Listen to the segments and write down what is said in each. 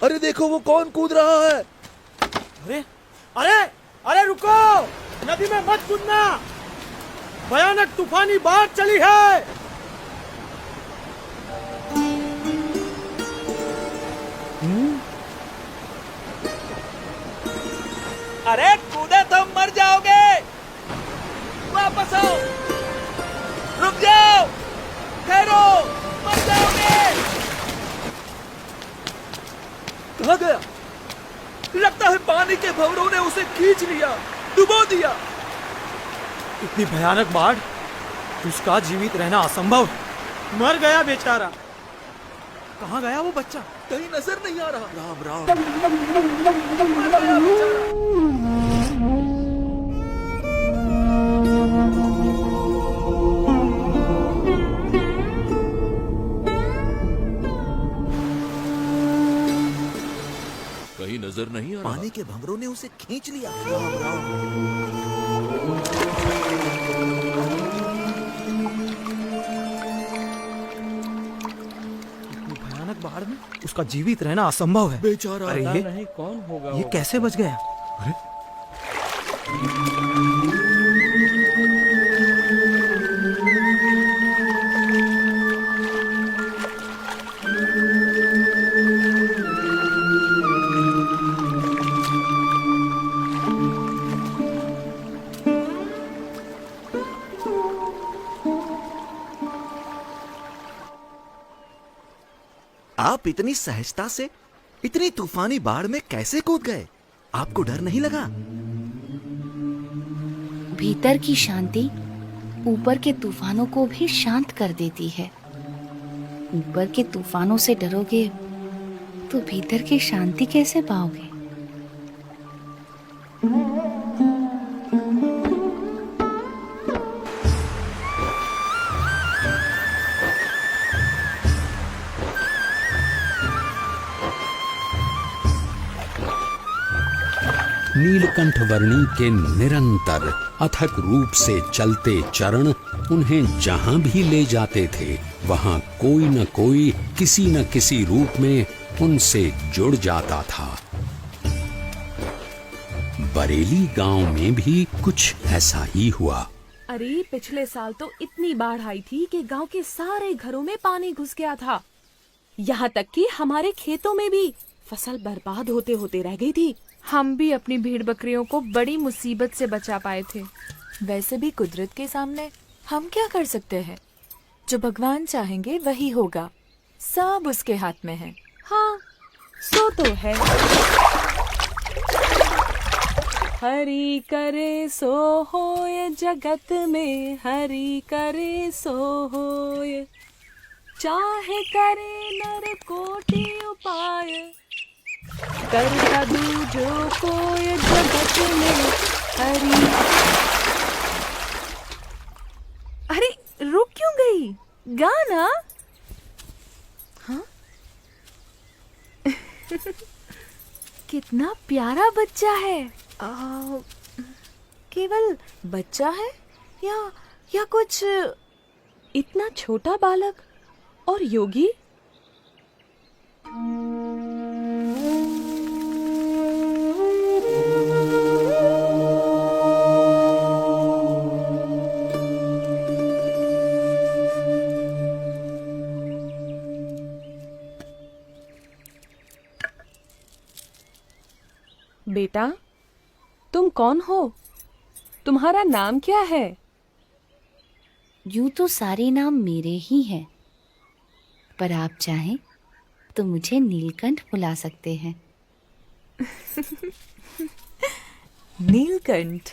अरे देखो वो कौन कूद रहा है। अरे अरे अरे रुको, नदी में मत कूदना, भयानक तूफानी बाढ़ चली है। अरे कूदे तो मर जाओगे, वापस आओ, रुक जाओ, ठहरो, मर जाओगे। कहाँ गया? लगता है पानी के भंवरों ने उसे खींच लिया, डुबो दिया। इतनी भयानक बाढ़, उसका जीवित रहना असंभव है। मर गया बेचारा। कहाँ गया वो बच्चा? कहीं नजर नहीं आ रहा। राम राम। कहीं नजर नहीं आ रहा। पानी के भंवरों ने उसे खींच लिया। राम राम। भयानक बाढ़ में उसका जीवित रहना असंभव है। बेचारा। अरे ये नहीं कौन होगा ये कैसे बच गया? अरे आप इतनी सहजता से इतनी तूफानी बाढ़ में कैसे कूद गए? आपको डर नहीं लगा? भीतर की शांति ऊपर के तूफानों को भी शांत कर देती है। ऊपर के तूफानों से डरोगे तो भीतर की शांति कैसे पाओगे? नीलकंठ वर्णी के निरंतर अथक रूप से चलते चरण उन्हें जहां भी ले जाते थे, वहां कोई न कोई किसी न किसी रूप में उनसे जुड़ जाता था। बरेली गांव में भी कुछ ऐसा ही हुआ। अरे पिछले साल तो इतनी बाढ़ आई थी कि गांव के सारे घरों में पानी घुस गया था। यहाँ तक कि हमारे खेतों में भी फसल बर्बाद होते होते रह गई थी। हम भी अपनी भेड़ बकरियों को बड़ी मुसीबत से बचा पाए थे। वैसे भी कुदरत के सामने हम क्या कर सकते हैं? जो भगवान चाहेंगे वही होगा, सब उसके हाथ में है। हाँ, सो तो है। हरि करे सो होय, जगत में हरि करे सो होय, चाहे करे नर कोटि उपाय, कर कदू जो कोय जगत में हरि। अरे रुक क्यों गई? गाना। हाँ? कितना प्यारा बच्चा है। केवल बच्चा है या कुछ इतना छोटा बालक और योगी? बेटा, तुम कौन हो? तुम्हारा नाम क्या है? यूं तो सारे नाम मेरे ही हैं, पर आप चाहें तो मुझे नीलकंठ बुला सकते हैं। नीलकंठ?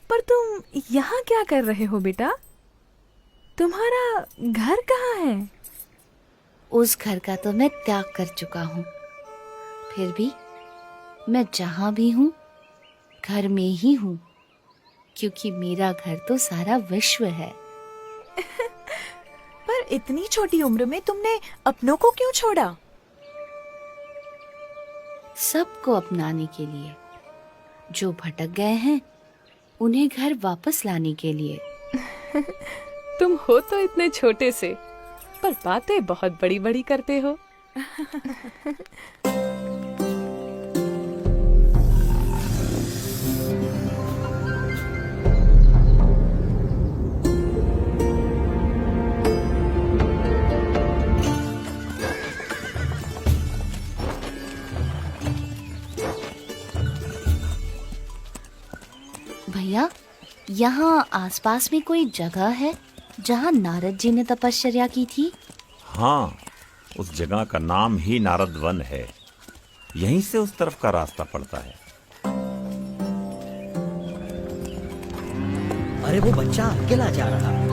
पर तुम यहाँ क्या कर रहे हो बेटा? तुम्हारा घर कहाँ है? उस घर का तो मैं त्याग कर चुका हूँ। फिर भी मैं जहाँ भी हूँ घर में ही हूँ, क्योंकि मेरा घर तो सारा विश्व है। पर इतनी छोटी उम्र में तुमने अपनों को क्यों छोड़ा? सबको अपनाने के लिए। जो भटक गए हैं उन्हें घर वापस लाने के लिए। तुम हो तो इतने छोटे से, पर बातें बहुत बड़ी बड़ी करते हो। भैया, यहाँ आसपास में कोई जगह है जहाँ नारद जी ने तपश्चर्या की थी? हाँ, उस जगह का नाम ही नारद वन है। यहीं से उस तरफ का रास्ता पड़ता है। अरे वो बच्चा अकेला जा रहा है।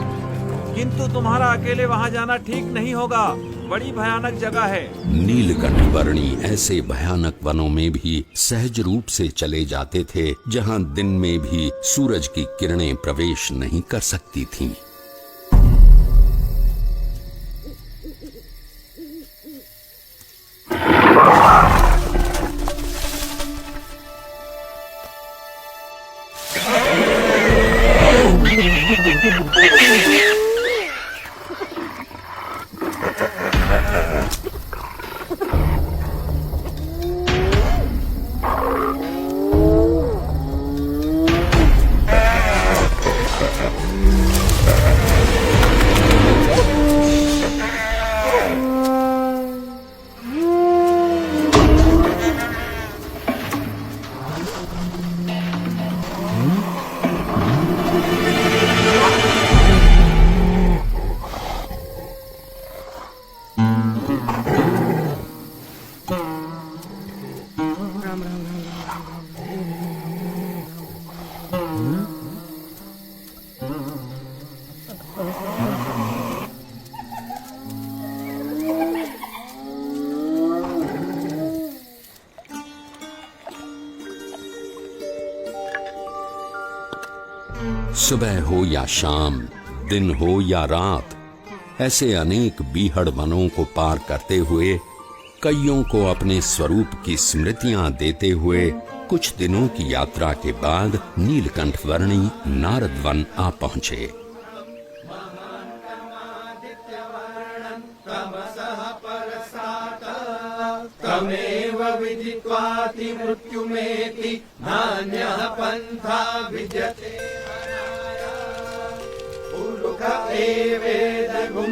किंतु तुम्हारा अकेले वहां जाना ठीक नहीं होगा, बड़ी भयानक जगह है। नीलकंठ वर्णी ऐसे भयानक वनों में भी सहज रूप से चले जाते थे जहां दिन में भी सूरज की किरणें प्रवेश नहीं कर सकती थीं। सुबह हो या शाम, दिन हो या रात, ऐसे अनेक बीहड़ वनों को पार करते हुए, कईयों को अपने स्वरूप की स्मृतियां देते हुए कुछ दिनों की यात्रा के बाद नीलकंठ वर्णी नारद वन आ पहुंचे। तमेव विदित्वाति मृत्युमेति नान्यः पंथा विद्यते पुरुष एवेदगुं।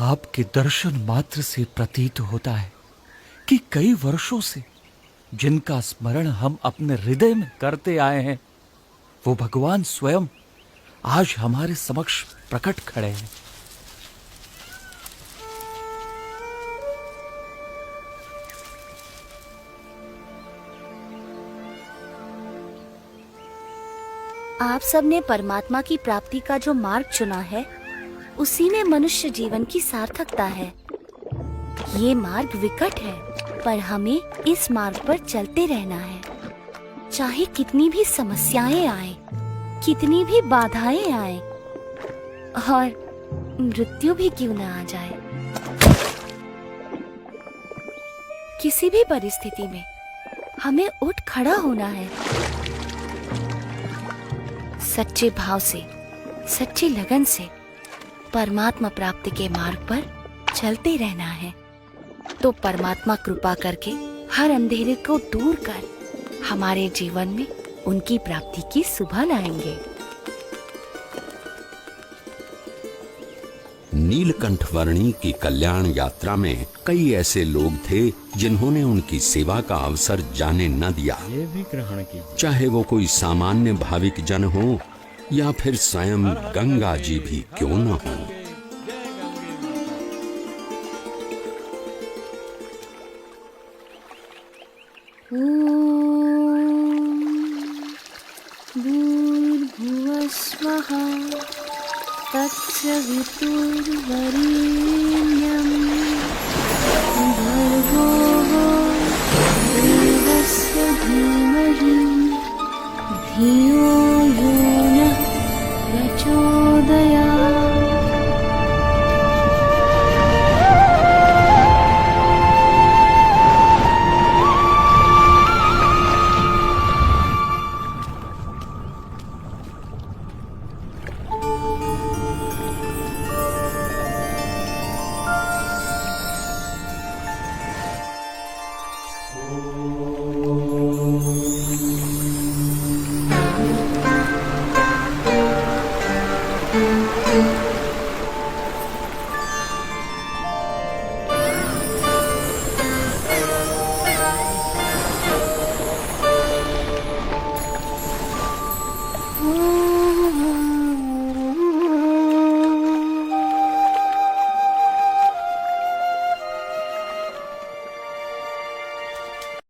आपके दर्शन मात्र से प्रतीत होता है कि कई वर्षों से जिनका स्मरण हम अपने हृदय में करते आए हैं, वो भगवान स्वयं आज हमारे समक्ष प्रकट खड़े हैं। आप सबने परमात्मा की प्राप्ति का जो मार्ग चुना है, उसी में मनुष्य जीवन की सार्थकता है। ये मार्ग विकट है, पर हमें इस मार्ग पर चलते रहना है। चाहे कितनी भी समस्याएं आए, कितनी भी बाधाएं आए और मृत्यु भी क्यों न आ जाए, किसी भी परिस्थिति में हमें उठ खड़ा होना है। सच्चे भाव से, सच्ची लगन से परमात्मा प्राप्ति के मार्ग पर चलते रहना है, तो परमात्मा कृपा करके हर अंधेरे को दूर कर हमारे जीवन में उनकी प्राप्ति की सुबह लाएंगे। नीलकंठ वर्णी की कल्याण यात्रा में कई ऐसे लोग थे जिन्होंने उनकी सेवा का अवसर जाने न दिया। ये भी ग्रहण कीजिए। चाहे वो कोई सामान्य भाविक जन हो या फिर स्वयं गंगा जी भी क्यों न हो। भूर्भुवः स्वः तत्सवितुर्वरेण्यं भर्गो देवस्य धीमहि धियो यो नः प्रचोदयात्।